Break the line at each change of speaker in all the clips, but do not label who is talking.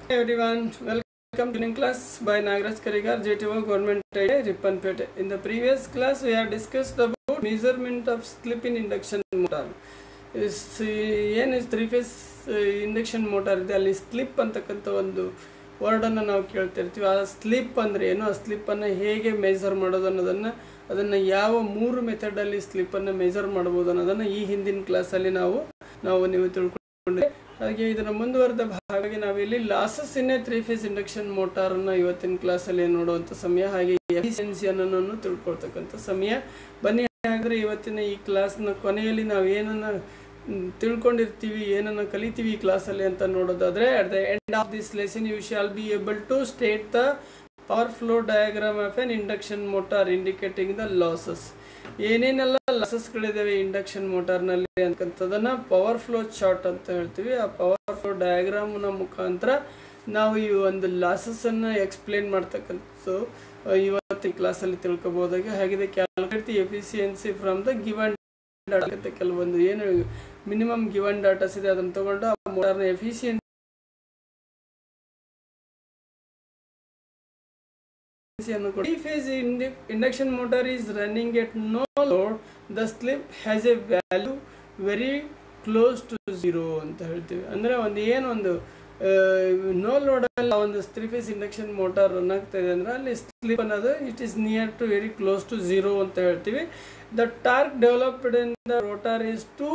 Hey everyone, welcome to tuning class by Nagaraj Karigar, JTO Government Rippanpete. In the previous class, we have discussed about measurement of slip in induction motor. Is three-phase induction motor ಇದೆ, ಅಲ್ಲಿ slip ಅಂತಕ್ಕಂಥ ಒಂದು ವರ್ಡನ್ನು ನಾವು ಕೇಳ್ತಿರ್ತೀವಿ. ಆ slip ಅಂದರೆ ಏನು, ಆ ಸ್ಲಿಪ್ಪನ್ನು ಹೇಗೆ ಮೆಜರ್ ಮಾಡೋದು ಅನ್ನೋದನ್ನು, ಅದನ್ನು ಯಾವ 3 ಮೆಥಡಲ್ಲಿ ಸ್ಲಿಪ್ಪನ್ನು ಮೆಜರ್ ಮಾಡ್ಬೋದು ಅನ್ನೋದನ್ನು ಈ ಹಿಂದಿನ ಕ್ಲಾಸಲ್ಲಿ ನೀವು ತಿಳ್ಕೊಂಡ್ರೆ. ಹಾಗೆ ಇದರ ಮುಂದುವರೆದ ಭಾಗವಾಗಿ ನಾವಿಲ್ಲಿ losses in a 3-phase induction ಮೋಟಾರನ್ನು ಇವತ್ತಿನ ಕ್ಲಾಸಲ್ಲಿ ನೋಡುವಂಥ ಸಮಯ, ಹಾಗೆ ಎಫಿಷಿಯನ್ಸಿಯನ್ನು ತಿಳ್ಕೊಳ್ತಕ್ಕಂಥ ಸಮಯ. ಬನ್ನಿ ಹಾಗಾದರೆ ಇವತ್ತಿನ ಈ ಕ್ಲಾಸ್ನ ಕೊನೆಯಲ್ಲಿ ನಾವು ಏನನ್ನು ತಿಳ್ಕೊಂಡಿರ್ತೀವಿ, ಏನನ್ನು ಕಲಿತೀವಿ ಈ ಕ್ಲಾಸಲ್ಲಿ ಅಂತ ನೋಡೋದಾದರೆ, at the end of this lesson you shall be able to state the power flow diagram of an induction motor indicating the losses. ಏನೇನೆಲ್ಲ ಲಾಸಸ್ಗಳಿದ್ದಾವೆ ಇಂಡಕ್ಷನ್ ಮೋಟಾರ್ನಲ್ಲಿ ಅಂತಕ್ಕಂಥದ್ದನ್ನು ಪವರ್ ಫ್ಲೋ ಚಾರ್ಟ್ ಅಂತ ಹೇಳ್ತೀವಿ. ಆ ಪವರ್ ಫ್ಲೋ ಡಯಾಗ್ರಾಮ್ನ ಮುಖಾಂತರ ನಾವು ಈ ಒಂದು ಲಾಸಸ್ಸನ್ನು ಎಕ್ಸ್ಪ್ಲೇನ್ ಮಾಡ್ತಕ್ಕಂಥದ್ದು ಇವತ್ತು ಕ್ಲಾಸಲ್ಲಿ ತಿಳ್ಕೊಬೋದಾಗಿ. ಹಾಗಿದೆ calculate the efficiency from the given data. ಕೆಲವೊಂದು ಏನು ಮಿನಿಮಮ್ ಗಿವನ್ ಡಾಟಾಸ್ ಇದೆ ಅದನ್ನು ತಗೊಂಡು ಆ ಮೋಟಾರ್ನ efficiency Three-phase induction motor is running at no load. The slip has a value very close to 0 ಅಂತ ಹೇಳ್ತೀವಿ. ಅಂದರೆ ಒಂದು ನೋ ಲೋಡಲ್ಲಿ ಒಂದು 3-phase ಇಂಡಕ್ಷನ್ ಮೋಟಾರ್ ರನ್ ಆಗ್ತಾ ಇದೆ ಅಂದರೆ ಅಲ್ಲಿ ಸ್ಲಿಪ್ ಅನ್ನೋದು it is near to very close to 0 ಅಂತ ಹೇಳ್ತೀವಿ. The torque developed in the rotor is to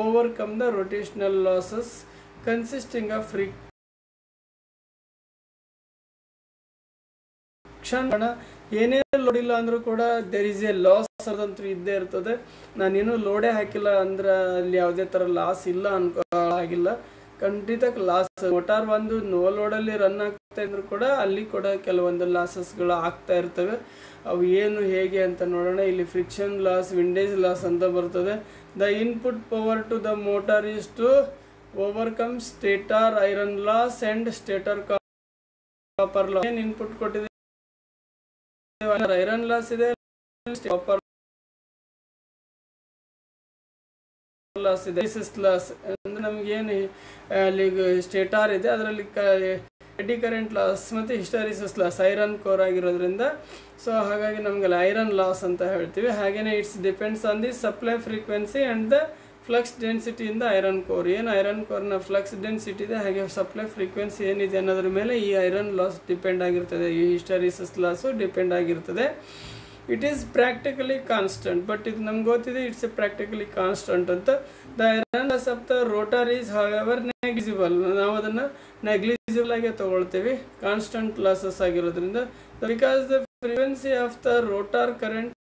overcome the rotational losses consisting of ಏನೇ ಲೋಡ್ ಇಲ್ಲ ಅಂದರೂ ಕೂಡ ದೇರ್ ಈಸ್ ಎ ಲಾಸ್ ಅದಂತೂ ಇದ್ದೇ ಇರ್ತದೆ. ನಾನೇನು ಲೋಡೇ ಹಾಕಿಲ್ಲ ಅಂದ್ರೆ ಅಲ್ಲಿ ಯಾವುದೇ ಥರ ಲಾಸ್ ಇಲ್ಲ ಆಗಿಲ್ಲ, ಖಂಡಿತ ಲಾಸ್. ಮೋಟಾರ್ ಒಂದು ನೋ ಲೋಡಲ್ಲಿ ರನ್ ಆಗ್ತಾ ಇದ್ರು ಕೂಡ ಅಲ್ಲಿ ಕೂಡ ಕೆಲವೊಂದು ಲಾಸಸ್ಗಳು ಆಗ್ತಾ ಇರ್ತವೆ. ಅವು ಏನು ಹೇಗೆ ಅಂತ ನೋಡೋಣ. ಇಲ್ಲಿ ಫ್ರಿಕ್ಷನ್ ಲಾಸ್, ವಿಂಡೇಜ್ ಲಾಸ್ ಅಂತ ಬರ್ತದೆ. The input power to the motor is to overcome stator iron loss and stator copper loss. ಏನು ಇನ್ಪುಟ್ ಕೊಟ್ಟಿದೆ, ಐರನ್ ಲಾಸ್ ಇದೆ, ಕಾಪರ್ ಲಾಸ್ ಇದೆ. ಲಾಸ್ ಅಂದ್ರೆ ನಮಗೇನು ಅಲ್ಲಿ ಸ್ಟೇಟಾರ್ ಇದೆ ಅದರಲ್ಲಿ ಎಡ್ಡಿ ಕರೆಂಟ್ ಲಾಸ್ ಮತ್ತು ಹಿಸ್ಟರಿಸಿಸ್ ಲಾಸ್ ಐರನ್ ಕೋರ್ ಆಗಿರೋದ್ರಿಂದ, ಸೊ ಹಾಗಾಗಿ ನಮ್ಗೆ ಐರನ್ ಲಾಸ್ ಅಂತ ಹೇಳ್ತೀವಿ. ಹಾಗೇನೆ it's depends on the supply frequency and the flux density ಇಂದ ಐರನ್ ಕೋರ್. ಏನು ಐರನ್ ಕೋರ್ನ ಫ್ಲಕ್ಸ್ ಡೆನ್ಸಿಟಿ ಇದೆ ಹಾಗೆ ಸಪ್ಲೈ ಫ್ರೀಕ್ವೆನ್ಸಿ ಏನಿದೆ ಅನ್ನೋದ್ರ ಮೇಲೆ ಈ ಐರನ್ ಲಾಸ್ ಡಿಪೆಂಡ್ ಆಗಿರ್ತದೆ, ಈ ಹಿಸ್ಟರಿಸಿಸ್ ಲಾಸು ಡಿಪೆಂಡ್ ಆಗಿರ್ತದೆ. It is practically constant, but ಇದು ನಮ್ಗೆ ಗೊತ್ತಿದೆ ಇಟ್ಸ್ ಎ ಪ್ರಾಕ್ಟಿಕಲಿ ಕಾನ್ಸ್ಟಂಟ್ ಅಂತ. The iron loss of the rotor is however negligible. ನಾವು ಅದನ್ನು ನೆಗ್ಲಿಜಿಬಲ್ ಆಗಿ ತಗೊಳ್ತೀವಿ ಕಾನ್ಸ್ಟಂಟ್ ಲಾಸಸ್ ಆಗಿರೋದ್ರಿಂದ. Because the frequency of the rotor current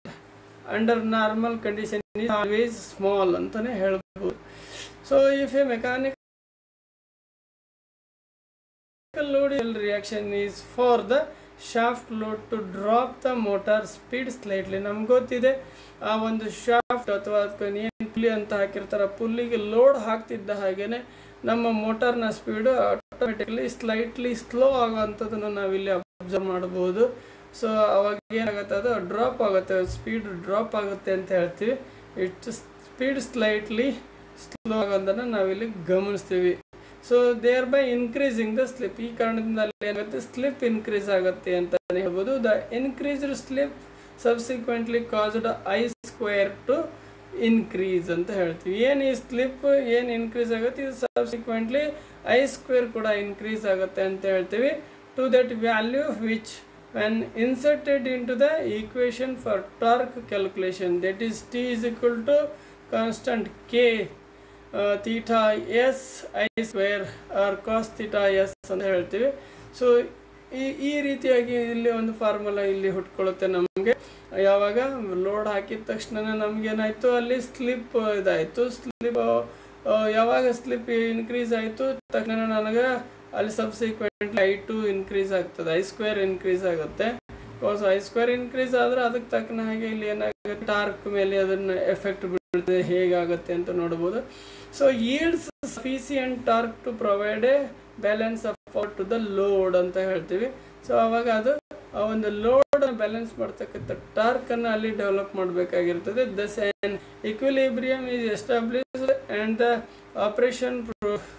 under normal condition is always small ಅಂತಾನೆ ಹೇಳ್ಬೋದು. So if A mechanical load reaction is for the shaft load to drop the motor speed slightly. ನಮ್ಗೆ ಗೊತ್ತಿದೆ ಆ ಒಂದು shaft ಅಥವಾ ಏನು pulley ಅಂತ ಹಾಕಿರ್ತಾರೆ, ಪುಲ್ಲಿಗೆ ಲೋಡ್ ಹಾಕ್ತಿದ್ದ ಹಾಗೇನೆ ನಮ್ಮ ಮೋಟಾರ್ನ ಸ್ಪೀಡು ಆಟೋಮೆಟಿಕ್ಲಿ ಸ್ಲೈಟ್ಲಿ ಸ್ಲೋ ಆಗೋವಂಥದ್ದನ್ನು ನಾವಿಲ್ಲಿ ಅಬ್ಸರ್ವ್ ಮಾಡ್ಬೋದು. ಸೊ ಅವಾಗ ಏನಾಗುತ್ತೆ, ಅದು ಡ್ರಾಪ್ ಆಗುತ್ತೆ, ಸ್ಪೀಡ್ ಡ್ರಾಪ್ ಆಗುತ್ತೆ ಅಂತ ಹೇಳ್ತೀವಿ. ಇಟ್ ಸ್ಪೀಡ್ ಸ್ಲೈಟ್ಲಿ ಸ್ಲೋ ಆಗೋದನ್ನು ನಾವಿಲ್ಲಿ ಗಮನಿಸ್ತೀವಿ. So thereby increasing the slip. ಈ ಕಾರಣದಿಂದ ಅಲ್ಲಿ ಏನಾಗುತ್ತೆ, ಸ್ಲಿಪ್ ಇನ್ಕ್ರೀಸ್ ಆಗುತ್ತೆ ಅಂತಲೇ ಹೇಳ್ಬೋದು. The increased slip subsequently caused I square to increase ಅಂತ ಹೇಳ್ತೀವಿ. ಏನು ಈ ಸ್ಲಿಪ್ ಏನು ಇನ್ಕ್ರೀಸ್ ಆಗುತ್ತೆ, ಇದು ಸಬ್ಸಿಕ್ವೆಂಟ್ಲಿ ಐ ಸ್ಕ್ವೇರ್ ಕೂಡ ಇನ್ಕ್ರೀಸ್ ಆಗುತ್ತೆ ಅಂತ ಹೇಳ್ತೀವಿ. To that value which when inserted into the equation for torque calculation, that is T is equal to constant K theta S I square or cos theta S ಅಂತ ಹೇಳ್ತೀವಿ. So ಈ ರೀತಿಯಾಗಿ ಇಲ್ಲಿ ಒಂದು ಫಾರ್ಮುಲಾ ಇಲ್ಲಿ ಹುಟ್ಕೊಳ್ಳುತ್ತೆ ನಮಗೆ. ಯಾವಾಗ ಲೋಡ್ ಹಾಕಿದ ತಕ್ಷಣ ನಮಗೇನಾಯಿತು, ಅಲ್ಲಿ ಸ್ಲಿಪ್ ಇದಾಯಿತು. ಸ್ಲಿಪ್ ಯಾವಾಗ ಸ್ಲಿಪ್ ಇನ್ಕ್ರೀಸ್ ಆಯಿತು ತಕ್ಷಣ ನನಗೆ ಅಲ್ಲಿ ಸಬ್ಸಿಕ್ವೆಂಟ್ಲಿ I2 ಇನ್ಕ್ರೀಸ್ ಆಗ್ತದೆ, ಐ ಸ್ಕ್ವೇರ್ ಇನ್ಕ್ರೀಸ್ ಆಗುತ್ತೆ. ಬಿಕಾಸ್ ಐ ಸ್ಕ್ವೇರ್ ಇನ್ಕ್ರೀಸ್ ಆದರೆ ಅದಕ್ಕೆ ತಕ್ಕನ ಹಾಗೆ ಇಲ್ಲಿ ಏನಾಗುತ್ತೆ, ಟಾರ್ಕ್ ಮೇಲೆ ಅದನ್ನು ಎಫೆಕ್ಟ್ ಬೀಳ್ತದೆ, ಹೇಗಾಗುತ್ತೆ ಅಂತ ನೋಡ್ಬೋದು. So yields sufficient torque to provide a balance of power to the load ಅಂತ ಹೇಳ್ತೀವಿ. ಸೊ ಆವಾಗ ಅದು ಆ ಒಂದು ಲೋಡ್ ಬ್ಯಾಲೆನ್ಸ್ ಮಾಡ್ತಕ್ಕಂಥ ಟಾರ್ಕನ್ನು ಅಲ್ಲಿ ಡೆವಲಪ್ ಮಾಡಬೇಕಾಗಿರ್ತದೆ. Thus an equilibrium is established and the operation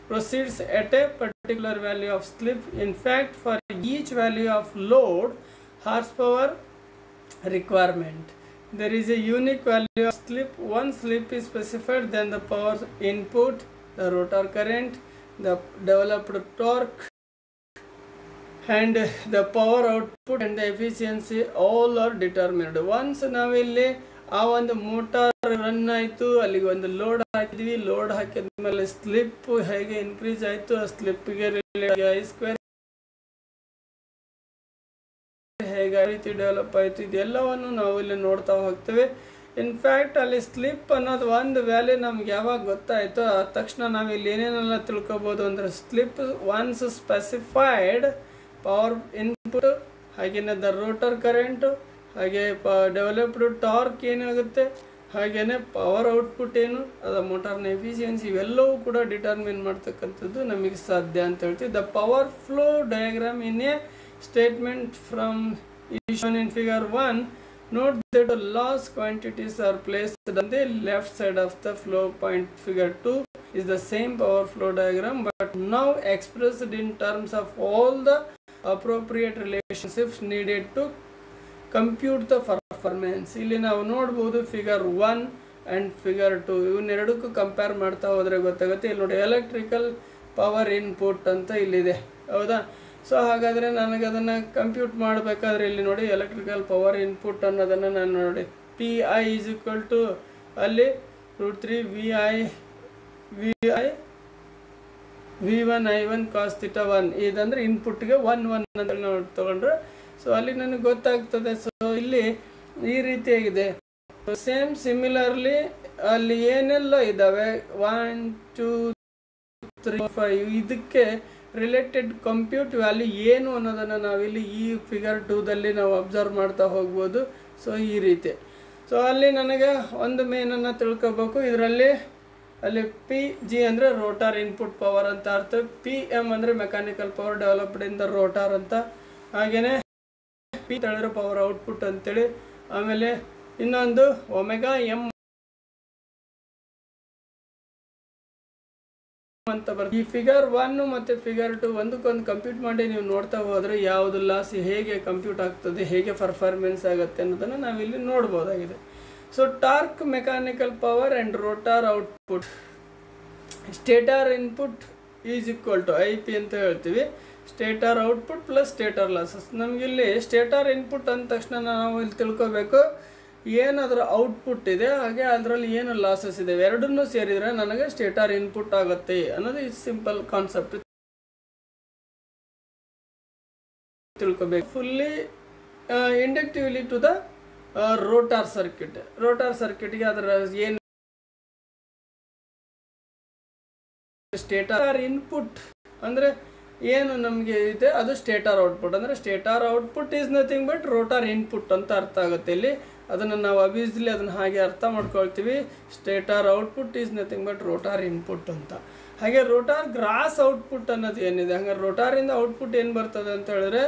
proceeds at a particular value of slip. In fact, for each value of load, horsepower requirement, there is a unique value of slip. One slip is specified, then the power input, the rotor current, the developed torque, and the power output and the efficiency all are determined. Once ನಾವಿಲ್ಲಿ ಆ ಒಂದು motor run ಆಯಿತು, ಅಲ್ಲಿಗೆ ಒಂದು load ಹಾಕಿದ್ವಿ, load ಹಾಕಿದ ಮೇಲೆ slip ಹೇಗೆ ಇನ್ಕ್ರೀಸ್ ಆಯಿತು, ಆ ಸ್ಲಿಪ್ಗೆ ಐ ಸ್ಕ್ವೇರ್ ಹೇಗೆ ರೀತಿ ಡೆವಲಪ್ ಆಯಿತು, ಇದೆಲ್ಲವನ್ನು ನಾವು ಇಲ್ಲಿ ನೋಡ್ತಾ ಹೋಗ್ತೇವೆ. ಇನ್ಫ್ಯಾಕ್ಟ್ ಅಲ್ಲಿ ಸ್ಲಿಪ್ ಅನ್ನೋದು ಒಂದು ವ್ಯಾಲ್ಯೂ ನಮ್ಗೆ ಯಾವಾಗ ಗೊತ್ತಾಯಿತು ಆ ತಕ್ಷಣ ನಾವಿಲ್ಲಿ ಏನೇನೆಲ್ಲ ತಿಳ್ಕೊಬೋದು ಅಂದರೆ, slip once specified, power input, ಹಾಗೆಯೇ ದ ರೋಟರ್ ಕರೆಂಟು, ಹಾಗೆ ಡೆವಲಪ್ಡ್ ಟಾರ್ಕ್ ಏನಾಗುತ್ತೆ, ಹಾಗೆಯೇ ಪವರ್ ಔಟ್ಪುಟ್ ಏನು, ಅದು ಮೋಟಾರ್ನ ಎಫಿಷಿಯನ್ಸಿ, ಇವೆಲ್ಲವೂ ಕೂಡ ಡಿಟರ್ಮಿನ್ ಮಾಡ್ತಕ್ಕಂಥದ್ದು ನಮಗೆ ಸಾಧ್ಯ ಅಂತ ಹೇಳ್ತೀವಿ. The power flow diagram in a statement from shown in figure 1, note that the loss quantities are placed on the left side of the flow point. Figure 2 is the same power flow diagram but now expressed in terms of all the appropriate relationships needed to compute the performance. ಇಲ್ಲಿ ನಾವು ನೋಡಬಹುದು figure 1 and figure 2 ಇವನ್ನೆರಡಕ್ಕೂ compare ಮಾಡ್ತಾ ಹೋದರೆ ಗೊತ್ತಾಗುತ್ತೆ. ಇಲ್ಲಿ ನೋಡಿ electrical power input ಅಂತ ಇಲ್ಲಿದೆ, ಹೌದಾ? ಸೊ ಹಾಗಾದರೆ ನನಗೆ ಅದನ್ನು ಕಂಪ್ಯೂಟ್ ಮಾಡಬೇಕಾದ್ರೆ ಇಲ್ಲಿ ನೋಡಿ ಎಲೆಕ್ಟ್ರಿಕಲ್ ಪವರ್ ಇನ್ಪುಟ್ ಅನ್ನೋದನ್ನು ನಾನು ನೋಡಿ P I is equal to ಅಲ್ಲಿ √3 V1 I1 cos θ 1 ಇದಂದರೆ ಇನ್ಪುಟ್ಗೆ 1 ಅಂತ ನೋಡಿ ತೊಗೊಂಡ್ರೆ ಸೊ ಅಲ್ಲಿ ನನಗೆ ಗೊತ್ತಾಗ್ತದೆ. ಸೊ ಇಲ್ಲಿ ಈ ರೀತಿಯಾಗಿದೆ. ಸೇಮ್ ಸಿಮಿಲರ್ಲಿ ಅಲ್ಲಿ ಏನೆಲ್ಲ ಇದ್ದಾವೆ 1 2 3 5 ಇದಕ್ಕೆ ರಿಲೇಟೆಡ್ ಕಂಪ್ಯೂಟ್ ವ್ಯಾಲ್ಯೂ ಏನು ಅನ್ನೋದನ್ನು ನಾವಿಲ್ಲಿ ಈ ಫಿಗರ್ 2ದಲ್ಲಿ ನಾವು ಅಬ್ಸರ್ವ್ ಮಾಡ್ತಾ ಹೋಗ್ಬೋದು. ಸೊ ಈ ರೀತಿ. ಸೊ ಅಲ್ಲಿ ನನಗೆ ಒಂದು ಮೇನನ್ನು ತಿಳ್ಕೊಬೇಕು. ಇದರಲ್ಲಿ ಅಲ್ಲಿ ಪಿ ಜಿ ಅಂದರೆ ರೋಟಾರ್ ಇನ್ಪುಟ್ ಪವರ್ ಅಂತ ಅರ್ಥ, ಪಿ ಎಮ್ ಅಂದರೆ mechanical power developed in the rotor ಅಂತ, ಹಾಗೆಯೇ ಪಿ ತಳಿರೋ ಪವರ್ ಔಟ್ಪುಟ್ ಅಂತೇಳಿ, ಆಮೇಲೆ ಇನ್ನೊಂದು ಒಮೆಗಾ ಎಮ್ ಅಂತ ಬರ್ತದೆ. ಈ ಫಿಗರ್ 1 ಮತ್ತು ಫಿಗರ್ 2 ಒಂದಕ್ಕೊಂದು ಕಂಪ್ಯೂಟ್ ಮಾಡಿ ನೀವು ನೋಡ್ತಾ ಹೋದರೆ ಯಾವುದು ಲಾಸ್ ಹೇಗೆ ಕಂಪ್ಯೂಟ್ ಆಗ್ತದೆ, ಹೇಗೆ ಪರ್ಫಾರ್ಮೆನ್ಸ್ ಆಗುತ್ತೆ ಅನ್ನೋದನ್ನು ನಾವಿಲ್ಲಿ ನೋಡ್ಬೋದಾಗಿದೆ. So torque mechanical power and rotor output, stator input is equal to I P ಅಂತ ಹೇಳ್ತೀವಿ, stator output plus stator losses. ನಮಗಿಲ್ಲಿ ಸ್ಟೇಟಾರ್ ಇನ್ಪುಟ್ ಅಂದ ತಕ್ಷಣ ನಾವು ಇಲ್ಲಿ ತಿಳ್ಕೊಬೇಕು ಏನದರ ಔಟ್ಪುಟ್ ಇದೆ, ಹಾಗೆ ಅದರಲ್ಲಿ ಏನು ಲಾಸಸ್ ಇದೆ, ಎರಡನ್ನೂ ಸೇರಿದರೆ ನನಗೆ ಸ್ಟೇಟಾರ್ ಇನ್ಪುಟ್ ಆಗುತ್ತೆ ಅನ್ನೋದು ಈ ಸಿಂಪಲ್ ಕಾನ್ಸೆಪ್ಟ್ ತಿಳ್ಕೊಬೇಕು. Fully inductively to the rotor circuit. Rotor ಸರ್ಕ್ಯೂಟ್ಗೆ ಅದರ ಏನು ಸ್ಟೇಟಾರ್ ಇನ್ಪುಟ್ ಅಂದರೆ ಏನು ನಮಗೆ ಇದೆ ಅದು ಸ್ಟೇಟಾರ್ ಔಟ್ಪುಟ್. ಅಂದರೆ stator output is nothing but rotor input ಅಂತ ಅರ್ಥ ಆಗುತ್ತೆ ಇಲ್ಲಿ. ಅದನ್ನು ನಾವು ಅಬ್ವಿಯಸ್ಲಿ ಅದನ್ನು ಹಾಗೆ ಅರ್ಥ ಮಾಡ್ಕೊಳ್ತೀವಿ. Stator output is nothing but rotor input ಅಂತ. ಹಾಗೆ ರೋಟಾರ್ ಗ್ರಾಸ್ ಔಟ್ಪುಟ್ ಅನ್ನೋದು ಏನಿದೆ, ಹಂಗೆ ರೋಟಾರಿಂದ ಔಟ್ಪುಟ್ ಏನು ಬರ್ತದೆ ಅಂತ ಹೇಳಿದ್ರೆ,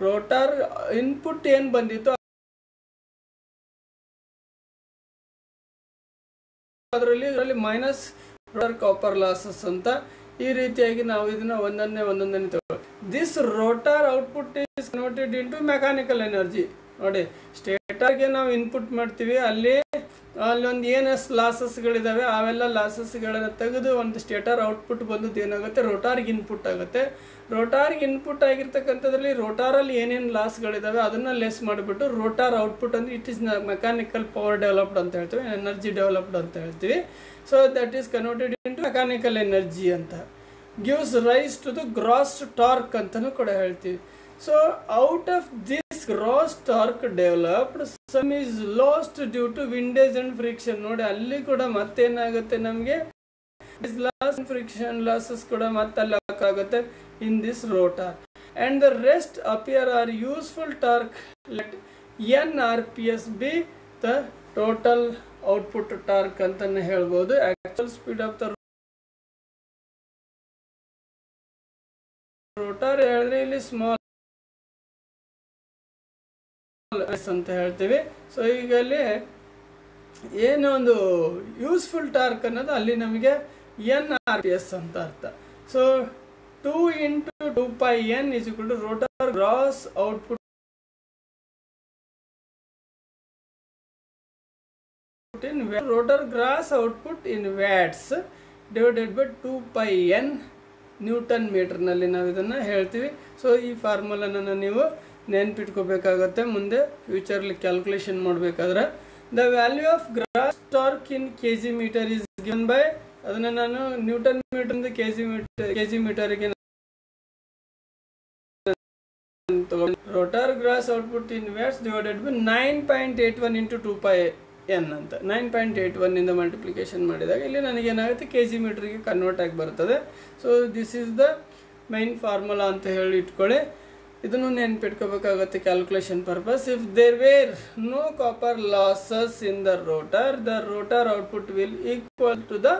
ರೋಟಾರ್ ಇನ್ಪುಟ್ ಏನು ಬಂದಿತ್ತು ಅದರಲ್ಲಿ ಮೈನಸ್ ರೋಟಾರ್ ಕಾಪರ್ ಲಾಸಸ್ ಅಂತ. ಈ ರೀತಿಯಾಗಿ ನಾವು ಇದನ್ನು ಒಂದೊಂದನೇ ತಗೊಳ್ಳಿ. This rotor output is converted into mechanical energy. ನೋಡಿ, ಸ್ಟೇಟರ್ಗೆ ನಾವು ಇನ್ಪುಟ್ ಮಾಡ್ತೀವಿ, ಅಲ್ಲೊಂದು ಏನು ಲಾಸಸ್ಗಳಿದ್ದಾವೆ ಅವೆಲ್ಲ ಲಾಸಸ್ಗಳನ್ನು ತೆಗೆದು ಒಂದು ಸ್ಟೇಟರ್ ಔಟ್ಪುಟ್ ಬಂದದ್ದು ಏನಾಗುತ್ತೆ, ರೋಟಾರ್ಗೆ ಇನ್ಪುಟ್ ಆಗುತ್ತೆ. ರೋಟಾರ್ಗೆ ಇನ್ಪುಟ್ ಆಗಿರ್ತಕ್ಕಂಥದ್ರಲ್ಲಿ ರೋಟಾರಲ್ಲಿ ಏನೇನು ಲಾಸ್ಗಳಿದ್ದಾವೆ ಅದನ್ನು ಲೆಸ್ ಮಾಡಿಬಿಟ್ಟು ರೋಟಾರ್ ಔಟ್ಪುಟ್ ಅಂದರೆ it is mechanical power developed ಅಂತ ಹೇಳ್ತೀವಿ, ಎನರ್ಜಿ ಡೆವಲಪ್ಡ್ ಅಂತ ಹೇಳ್ತೀವಿ. So that is converted into mechanical energy ಅಂತ. Gives rise to the gross torque ಅಂತಲೂ ಕೂಡ ಹೇಳ್ತೀವಿ. So out of this gross torque developed some is lost due to windage and friction. ನೋಡಿ, ಅಲ್ಲಿ ಕೂಡ ಮತ್ತೇನಾಗುತ್ತೆ ನಮಗೆ ಫ್ರಿಕ್ಷನ್ ಲಾಸಸ್ ಕೂಡ ಮತ್ತೆ ಅಲ್ಲಿ ಆಗುತ್ತೆ in this rotor. And the rest appear are useful torque. Let N R P S be the total output torque ಅಂತಾನೆ ಹೇಳ್ಬೋದು. Actual speed of the rotor ಹೇಳಿದ್ರೆ ಇಲ್ಲಿ ಸ್ಮಾಲ್ ಅಂತ ಹೇಳ್ತೀವಿ. ಸೊ ಈಗ ಅಲ್ಲಿ ಏನು ಒಂದು ಯೂಸ್ಫುಲ್ ಟಾರ್ಕ್ ಅನ್ನೋದು ಅಲ್ಲಿ ನಮಗೆ ಎನ್ ಆರ್ ಪಿ ಎಸ್ ಅಂತ ಅರ್ಥ. So 2 into 2 pi n is equal to rotor gross output in rotor gross output in watts divided by 2 pi n newton ಮೀಟರ್ನಲ್ಲಿ ನಾವು ಇದನ್ನು ಹೇಳ್ತೀವಿ. ಸೊ ಈ ಫಾರ್ಮುಲಾನ ನೀವು ನೆನ್ಪಿಟ್ಕೋಬೇಕಾಗತ್ತೆ ಮುಂದೆ ಫ್ಯೂಚರ್ಲಿ ಕ್ಯಾಲ್ಕುಲೇಷನ್ ಮಾಡಬೇಕಾದ್ರೆ. The value of gross torque in K G metre is given by, ಅದನ್ನು ನಾನು ನ್ಯೂಟನ್ ಮೀಟರ್ನಿಂದ ಕೆ ಜಿ ಮೀಟರ್ಗೆ rotor gross output in watts divided by 9.81 into 2 pi n ಅಂತ 9.81 ಇಂದ ಮಲ್ಟಿಪ್ಲಿಕೇಶನ್ ಮಾಡಿದಾಗ ಇಲ್ಲಿ ನನಗೇನಾಗುತ್ತೆ ಕೆ ಜಿ ಮೀಟ್ರಿಗೆ ಕನ್ವರ್ಟ್ ಆಗಿ ಬರ್ತದೆ. So this is the main formula ಅಂತ ಹೇಳಿ ಇಟ್ಕೊಳ್ಳಿ. ಇದನ್ನು ನೆನ್ಪಿಟ್ಕೋಬೇಕಾಗುತ್ತೆ calculation purpose. If there were no copper losses in the rotor output will equal to the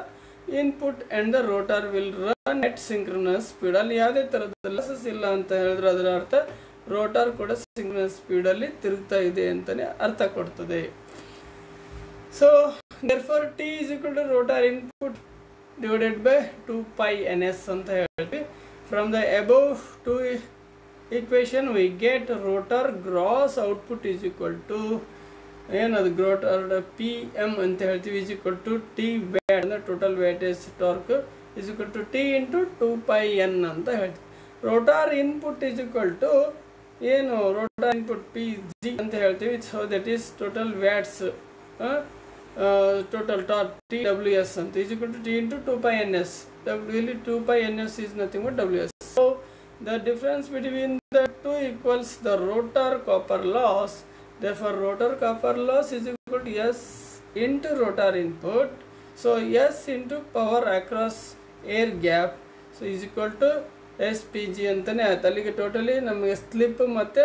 input and the rotor will run at synchronous speed. ಅಲ್ಲಿ ಯಾವುದೇ ಥರದ losses ಇಲ್ಲ ಅಂತ ಹೇಳಿದ್ರೆ ಅದರ ಅರ್ಥ ರೋಟರ್ ಕೂಡ ಸಿಂಕ್ರನಸ್ ಸ್ಪೀಡಲ್ಲಿ ತಿರುಗ್ತಾ ಇದೆ ಅಂತಲೇ ಅರ್ಥ ಕೊಡ್ತದೆ. So therefore T is equal to rotor input divided by 2 pi ns ಅಂತ ಹೇಳ್ತೀವಿ. From the above two equation we get rotor gross output is equal to ಏನದು rotor PM ಅಂತ ಹೇಳ್ತೀವಿ is equal to T watt ಅಂದ್ರೆ total wattage torque is equal to T into 2 pi n ಅಂತ ಹೇಳ್ತೀವಿ. rotor input is equal to ಏನು rotor input PG ಅಂತ ಹೇಳ್ತೀವಿ. So that is total watts total torque TWS and is equal to T into 2 pi ns. Really 2 pi ns is nothing but WS. So the difference between the two equals the rotor copper loss. Therefore rotor copper loss is equal to S into rotor input. So S into power across air gap. So is equal to SPG ಅಂತಲೇ ಆಯ್ತು. ಅಲ್ಲಿಗೆ totally ನಮಗೆ slip ಮತ್ತು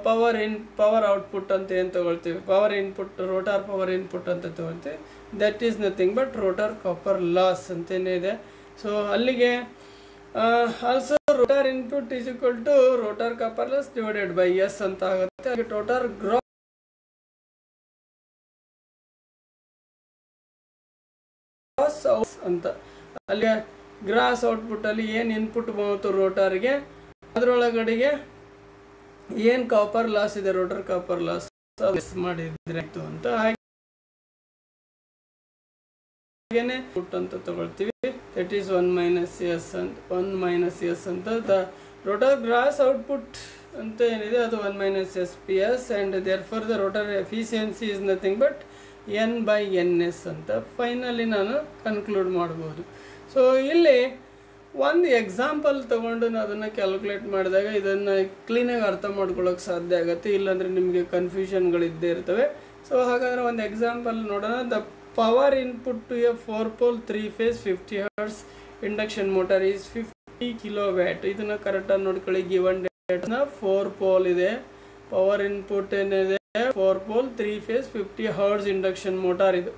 power output ಅಂತ ಏನು ತೊಗೊಳ್ತೀವಿ, power input rotor power input ಅಂತ ತೊಗೊಳ್ತೀವಿ. That is nothing but rotor copper loss ಅಂತಲೇ ಇದೆ. ಸೊ ಅಲ್ಲಿಗೆ also rotor input is equal to rotor copper loss divided by S ಅಂತ ಆಗುತ್ತೆ. ಹಾಗೆ ಟೋಟಾರ್ ಗ್ರಾಸ್ ಅಂತ ಅಲ್ಲಿಗೆ ಗ್ರಾಸ್ ಔಟ್ಪುಟ್ಟಲ್ಲಿ ಏನು ಇನ್ಪುಟ್ ಬಂತು ರೋಟಾರ್ಗೆ ಅದರೊಳಗಡೆಗೆ ಏನು ಕಾಪರ್ ಲಾಸ್ ಇದೆ ರೋಟರ್ ಕಾಪರ್ ಲಾಸ್ ಮಾಡಿದ್ರೆ ಅಂತ ಹಾಗೇನೆ ಪುಟ್ ಅಂತ ತಗೊಳ್ತೀವಿ. ದಟ್ ಈಸ್ 1 minus s ಅಂತ ದ ರೋಟರ್ ಗ್ರಾಸ್ ಔಟ್ಪುಟ್ ಅಂತ ಏನಿದೆ ಅದು 1 minus SPS and therefore the rotor efficiency is nothing but n/ns ಅಂತ ಫೈನಲಿ ನಾನು ಕನ್ಕ್ಲೂಡ್ ಮಾಡ್ಬೋದು. ಸೊ ಇಲ್ಲಿ ಒಂದು ಎಕ್ಸಾಂಪಲ್ ತೊಗೊಂಡು ಅದನ್ನು ಕ್ಯಾಲ್ಕುಲೇಟ್ ಮಾಡಿದಾಗ ಇದನ್ನು ಕ್ಲೀನಾಗಿ ಅರ್ಥ ಮಾಡ್ಕೊಳ್ಳೋಕೆ ಸಾಧ್ಯ ಆಗುತ್ತೆ, ಇಲ್ಲಾಂದರೆ ನಿಮಗೆ ಕನ್ಫ್ಯೂಷನ್ಗಳಿದ್ದೇ ಇರ್ತವೆ. ಸೊ ಹಾಗಾದರೆ ಒಂದು ಎಕ್ಸಾಂಪಲ್ ನೋಡೋಣ. The power input to a 4-pole 3-phase 50 Hz induction motor is 50 kW. ಇದನ್ನು ಕರೆಕ್ಟಾಗಿ ನೋಡ್ಕೊಳ್ಳಿ. ಗಿವನ್ ಡೇಟ್ನ 4-pole ಇದೆ, ಪವರ್ ಇನ್ಪುಟ್ ಏನಿದೆ 4-pole 3-phase 50 Hz induction motor. ಇದು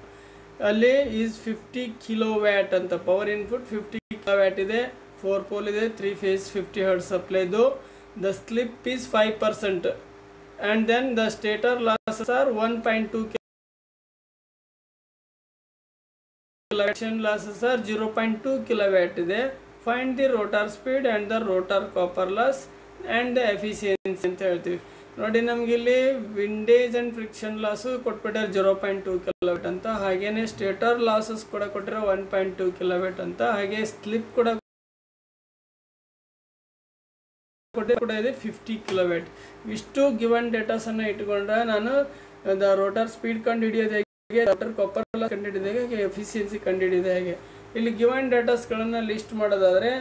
ಅಲ್ಲಿ ಈಸ್ 50 kW ಅಂತ ಪವರ್ ಇನ್ಪುಟ್ 50 kW ಇದೆ, 4-pole ಇದೆ, 3-phase 50 Hz supply. The slip is 5% and then the stator losses are 1.2 kW. losses are 0.2 kW ಇದೆ. Find the rotor speed and the rotor copper loss and the efficiency ಅಂತ ಹೇಳ್ತೀವಿ. ನೋಡಿ ನಮಗಿಲ್ಲಿ windage and friction loss ಕೊಟ್ಬಿಟ್ಟಾರೆ 0.2 kW ಅಂತ. ಹಾಗೇನೆ stator losses ಕೂಡ ಕೊಟ್ಟರೆ 1.2 kW ಅಂತ. ಹಾಗೆ ಸ್ಲಿಪ್ ಕೂಡ ಇದೆ 50 kW. ಇಷ್ಟು ಗಿವನ್ ಡೇಟಾಸನ್ನು ಇಟ್ಕೊಂಡ್ರೆ ನಾನು ದ ರೋಟರ್ ಸ್ಪೀಡ್ ಕಂಡುಹಿಡಿಯೋದು ಹೇಗೆ, ರೋಟರ್ ಕಾಪರ್ ಲಾಸ್ ಕಂಡುಹಿಡಿಯೋದು ಹೇಗೆ, ಎಫಿಷಿಯನ್ಸಿ ಕಂಡುಹಿಡಿಯೋದು ಹೇಗೆ. ಇಲ್ಲಿ ಗಿವನ್ ಡೇಟಾಸ್ಗಳನ್ನು ಲಿಸ್ಟ್ ಮಾಡೋದಾದರೆ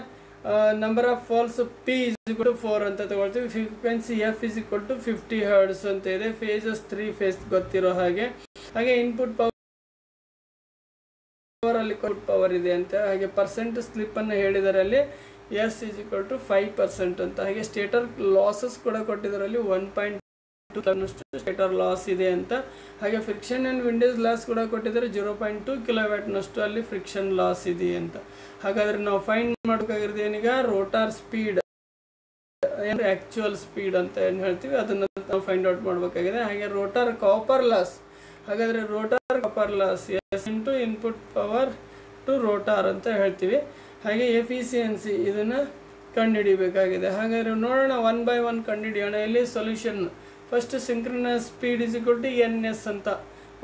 number of poles P is equal to 4 ಅಂತ ತಗೊಳ್ತೀವಿ. Frequency F is equal to 50 Hz ಅಂತ ಇದೆ. ಫೇಸಸ್ 3 phase ಗೊತ್ತಿರೋ ಹಾಗೆ. ಹಾಗೆ ಇನ್ಪುಟ್ ಪವರ್ ಅಲ್ಲಿ ಪವರ್ ಇದೆ ಅಂತ. ಹಾಗೆ ಪರ್ಸೆಂಟ್ ಸ್ಲಿಪ್ಪನ್ನು ಹೇಳಿದರೆ ಅಲ್ಲಿ S is equal to 5% ಅಂತ. ಹಾಗೆ ಸ್ಟೇಟರ್ ಲಾಸಸ್ ಕೂಡ ಕೊಟ್ಟಿದ್ದರಲ್ಲಿ 1.2 ಸ್ಟೇಟರ್ ಲಾಸ್ ಇದೆ ಅಂತ. ಹಾಗೆ ಫ್ರಿಕ್ಷನ್ ಆ್ಯಂಡ್ ವಿಂಡೇಜ್ ಲಾಸ್ ಕೂಡ ಕೊಟ್ಟಿದ್ದಾರೆ 0.2 kW ಅಲ್ಲಿ ಫ್ರಿಕ್ಷನ್ ಲಾಸ್ ಇದೆ ಅಂತ. ಹಾಗಾದರೆ ನಾವು ಫೈಂಡ್ ಮಾಡಬೇಕಾಗಿರೋದು ಏನೀಗ ರೋಟಾರ್ ಸ್ಪೀಡ್, ಆ್ಯಕ್ಚುಯಲ್ ಸ್ಪೀಡ್ ಅಂತ ಏನು ಹೇಳ್ತೀವಿ ಅದನ್ನು ನಾವು ಫೈಂಡ್ ಔಟ್ ಮಾಡಬೇಕಾಗಿದೆ. ಹಾಗೆ ರೋಟಾರ್ ಕಾಪರ್ ಲಾಸ್, ಹಾಗಾದರೆ rotor copper loss S into input power to rotor ಅಂತ ಹೇಳ್ತೀವಿ. ಹಾಗೆ ಎಫಿಷಿಯನ್ಸಿ ಇದನ್ನು ಕಂಡುಹಿಡಿಯಬೇಕಾಗಿದೆ. ಹಾಗಾದರೆ ನೋಡೋಣ, 1 by 1 ಕಂಡುಹಿಡಿಯೋಣ. ಇಲ್ಲಿ solution first synchronous speed is equal to NS ಅಂತ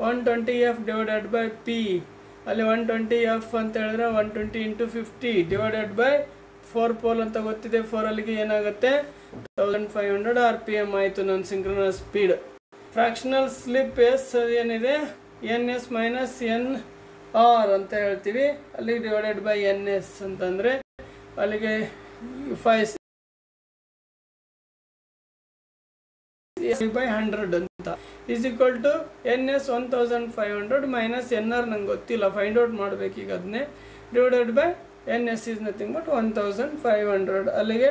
120F ಡಿವೈಡೆಡ್ ಬೈ P. ಅಲ್ಲಿ 120F ಅಂತ ಹೇಳಿದ್ರೆ 120 × 50 ಡಿವೈಡೆಡ್ ಬೈ 4 ಪೋಲ್ ಅಂತ ಗೊತ್ತಿದೆ. 4 ಅಲ್ಲಿಗೆ ಏನಾಗುತ್ತೆ 1500 RPM ಆಯಿತು ನನ್ನ synchronous speed. Fractional slip S ಏನಿದೆ NS ಮೈನಸ್ NR ಅಂತ ಹೇಳ್ತೀವಿ. ಅಲ್ಲಿ ಡಿವೈಡೆಡ್ ಬೈ NS ಅಂತಂದರೆ ಅಲ್ಲಿಗೆ 5/100 ಅಂತ is equal to NS 1500 minus NR ನಂಗೆ ಗೊತ್ತಿಲ್ಲ, ಫೈಂಡ್ ಔಟ್ ಮಾಡಬೇಕೀಗ ಅದನ್ನೇ. Divided by NS is nothing but 1500. ಅಲ್ಲಿಗೆ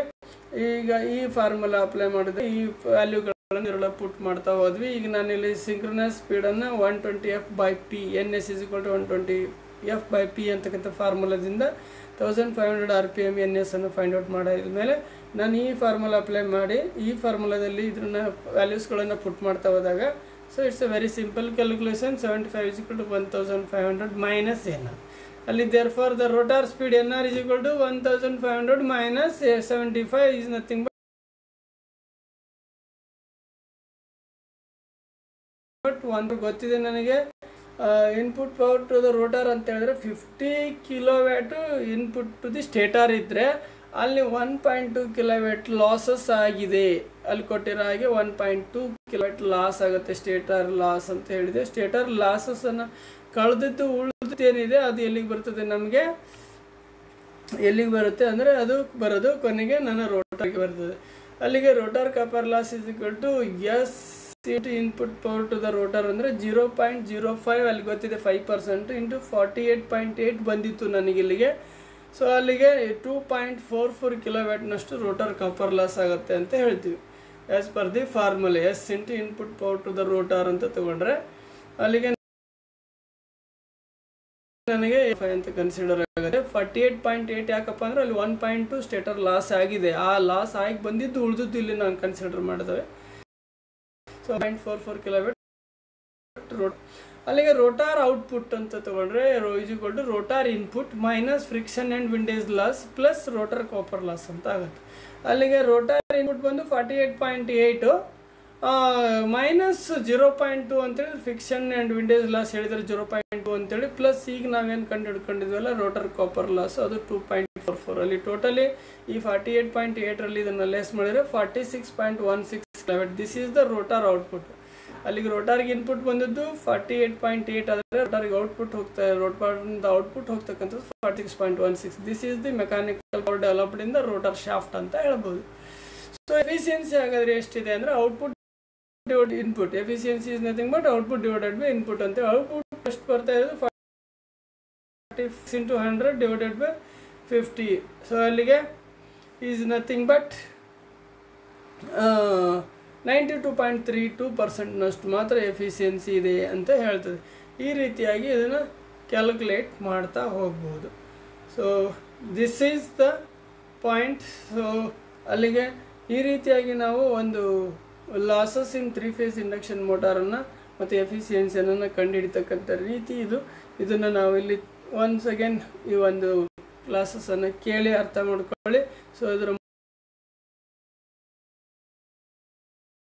ಈಗ ಈ ಫಾರ್ಮುಲಾ ಅಪ್ಲೈ ಮಾಡಿದ್ರೆ ಈ ವ್ಯಾಲ್ಯೂಗಳನ್ನ ಪುಟ್ ಮಾಡ್ತಾ ಹೋದ್ವಿ. ಈಗ ನಾನಿಲ್ಲಿ ಸಿಂಕ್ರನಸ್ ಸ್ಪೀಡನ್ನು 120F by P, NS is equal to 120F by P ಅಂತಕ್ಕಂಥ ಫಾರ್ಮುಲಾದಿಂದ 1500 RPM NS ಅನ್ನು ಫೈಂಡ್ ಔಟ್ ಮಾಡಿದ ಮೇಲೆ ನಾನು ಈ ಫಾರ್ಮುಲಾ ಅಪ್ಲೈ ಮಾಡಿ ಈ ಫಾರ್ಮುಲಾದಲ್ಲಿ ಇದನ್ನ ವ್ಯಾಲ್ಯೂಸ್ಗಳನ್ನು ಪುಟ್ ಮಾಡ್ತಾ ಹೋದಾಗ so it's a very simple calculation. 75 is equal to 1500 minus NR. ಅಲ್ಲಿ therefore the rotor speed NR is equal to 1500 minus 75 is nothing but 1 ಗೊತ್ತಿದೆ ನನಗೆ. Input power to the rotor ಅಂತ ಹೇಳಿದ್ರೆ 50 kilowatt input to the stator ಇದ್ದರೆ ಅಲ್ಲಿ 1.2 kilowatt losses ಆಗಿದೆ. ಅಲ್ಲಿ ಕೊಟ್ಟಿರೋ ಹಾಗೆ 1.2 ಕಿಲೋವ್ಯಾಟ್ ಲಾಸ್ ಆಗುತ್ತೆ, ಸ್ಟೇಟಾರ್ ಲಾಸ್ ಅಂತ ಹೇಳಿದೆ. ಸ್ಟೇಟಾರ್ ಲಾಸಸ್ಸನ್ನು ಕಳೆದಿದ್ದು ಉಳಿದಿದ್ದು ಏನಿದೆ ಅದು ಎಲ್ಲಿಗೆ ಬರ್ತದೆ, ನಮಗೆ ಎಲ್ಲಿಗೆ ಬರುತ್ತೆ ಅಂದರೆ ಅದು ಬರೋದು ಕೊನೆಗೆ ನನ್ನ ರೋಟಾರ್ಗೆ ಬರ್ತದೆ. ಅಲ್ಲಿಗೆ rotor copper loss is equal to S input power to the rotor ಅಂದರೆ 0.05, ಅಲ್ಲಿ ಗೊತ್ತಿದೆ 5% ಇಂಟು 48.8 ಬಂದಿತ್ತು ನನಗೆ ಇಲ್ಲಿಗೆ. ಸೊ ಅಲ್ಲಿಗೆ 2.44 ಕಿಲೋವ್ಯಾಟ್ನಷ್ಟು ರೋಟರ್ ಕಾಪರ್ ಲಾಸ್ ಆಗುತ್ತೆ ಅಂತ ಹೇಳ್ತೀವಿ as per the formula. S into input power to the rotor ಅಂತ ತಗೊಂಡ್ರೆ ಅಲ್ಲಿಗೆ ನನಗೆ 5 ಅಂತ ಕನ್ಸಿಡರ್ ಆಗುತ್ತೆ. 48.8 ಯಾಕಪ್ಪ ಅಂದರೆ ಅಲ್ಲಿ 1.2 ಸ್ಟೇಟರ್ ಲಾಸ್ ಆಗಿದೆ. ಆ ಲಾಸ್ ಆಗಿ ಬಂದಿದ್ದು ಉಳಿದಿದ್ದು ಇಲ್ಲಿ ನಾನು ಕನ್ಸಿಡರ್ ಮಾಡಿದ್ದೇವೆ. ಸೊ 0.44 ಕಿಲೋವ್ಯಾಟ್ ರೋಟ್. ಅಲ್ಲಿಗೆ ರೋಟಾರ್ ಔಟ್ಪುಟ್ ಅಂತ ತಗೊಂಡ್ರೆ is equal to rotor input minus friction and windage loss plus rotor copper loss ಅಂತ ಆಗುತ್ತೆ. ಅಲ್ಲಿಗೆ ರೋಟಾರ್ ಇನ್ಪುಟ್ ಬಂದು 48.8 ಮೈನಸ್ 0.2 ಅಂತೇಳಿ ಫ್ರಿಕ್ಷನ್ ಆ್ಯಂಡ್ ವಿಂಡೇಜ್ ಲಾಸ್ ಹೇಳಿದರೆ 0.2 ಅಂತೇಳಿ ಪ್ಲಸ್ ಈಗ ನಾವೇನು ಕಂಡುಹಿಡ್ಕೊಂಡಿದ್ವಲ್ಲ ರೋಟರ್ ಕಾಪರ್ ಲಾಸ್ ಅದು 2.44. ಅಲ್ಲಿ ಟೋಟಲಿ ಈ 48.8ರಲ್ಲಿ ಇದನ್ನು ಲೆಸ್ ಮಾಡಿದರೆ 46.16 kilowatt. This is the rotor output. ಅಲ್ಲಿಗೆ ರೋಟಾರ್ಗೆ ಇನ್ಪುಟ್ ಬಂದದ್ದು 48.8 ಆದರೆ ರೋಟಾರ್ಗೆ ಔಟ್ಪುಟ್ ರೋಟಾರ್ನಿಂದ ಔಟ್ಪುಟ್ ಹೋಗ್ತಕ್ಕಂಥದ್ದು 46.16. This is the mechanical power developed in the rotor shaft ಅಂತ ಹೇಳ್ಬೋದು. ಸೊ ಎಫಿಷಿಯನ್ಸಿ ಹಾಗಾದರೆ ಎಷ್ಟಿದೆ ಅಂದರೆ output divide input. Efficiency is nothing but output divided by input ಅಂತ. ಔಟ್ಪುಟ್ ಎಷ್ಟು ಬರ್ತಾ ಇರೋದು 46 × 100 ಡಿವೈಡೆಡ್ ಬೈ 50. ಸೊ ಅಲ್ಲಿಗೆ ಈಸ್ ನಥಿಂಗ್ ಬಟ್ 92.32% ಮಾತ್ರ ಎಫಿಷಿಯನ್ಸಿ ಇದೆ ಅಂತ ಹೇಳ್ತದೆ. ಈ ರೀತಿಯಾಗಿ ಇದನ್ನು ಕ್ಯಾಲ್ಕುಲೇಟ್ ಮಾಡ್ತಾ ಹೋಗ್ಬೋದು. So this is the point. So ಅಲ್ಲಿಗೆ ಈ ರೀತಿಯಾಗಿ ನಾವು ಒಂದು ಲಾಸಸ್ ಇನ್ 3 ಫೇಸ್ ಇಂಡಕ್ಷನ್ ಮೋಟಾರನ್ನು ಮತ್ತು ಎಫಿಷಿಯನ್ಸಿಯನ್ನು ಕಂಡುಹಿಡಿತಕ್ಕಂಥ ರೀತಿ ಇದು. ಇದನ್ನು ನಾವು ಇಲ್ಲಿ ಒನ್ಸ್ ಅಗೇನ್ ಈ ಒಂದು ಕ್ಲಾಸಸ್ಸನ್ನು ಕೇಳಿ ಅರ್ಥ ಮಾಡ್ಕೊಳ್ಳಿ. ಸೊ ಇದರ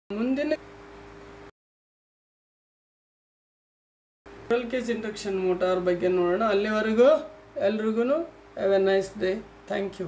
ಮುಂದಿನ ಕೇಸ್ ಇಂಡಕ್ಷನ್ ಮೋಟಾರ್ ಬಗ್ಗೆ ನೋಡೋಣ. ಅಲ್ಲಿವರೆಗೂ ಎಲ್ರಿಗೂ have a nice day. Thank you.